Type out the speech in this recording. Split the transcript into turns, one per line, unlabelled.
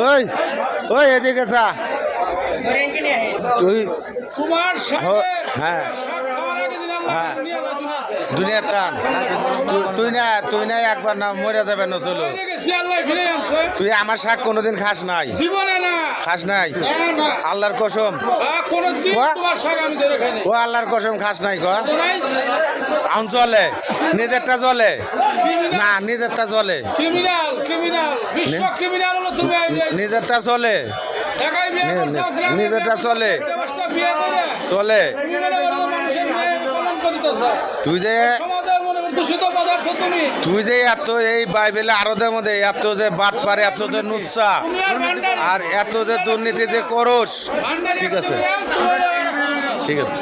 ওই ওই এদিকে যা তুই
তোমার
হ্যাঁ হ্যাঁ দুনিয়ার টান তুই না একবার না মরে যাবে না চলো তুই আমার শাক কোনোদিন খাস নাই খাস নাই আল্লাহর কসম ও আল্লাহর কসম খাস নাই ক আউন চলে নিজেরটা চলে না নিজেরটা চলে নিজেরটা চলে নিজেরটা চলে চলে তুই যে এত এই বাইবেলে আরদের মধ্যে এত যে বাট পারে এত যে নুচ্ছা আর এত যে দুর্নীতি যে করস ঠিক আছে ঠিক আছে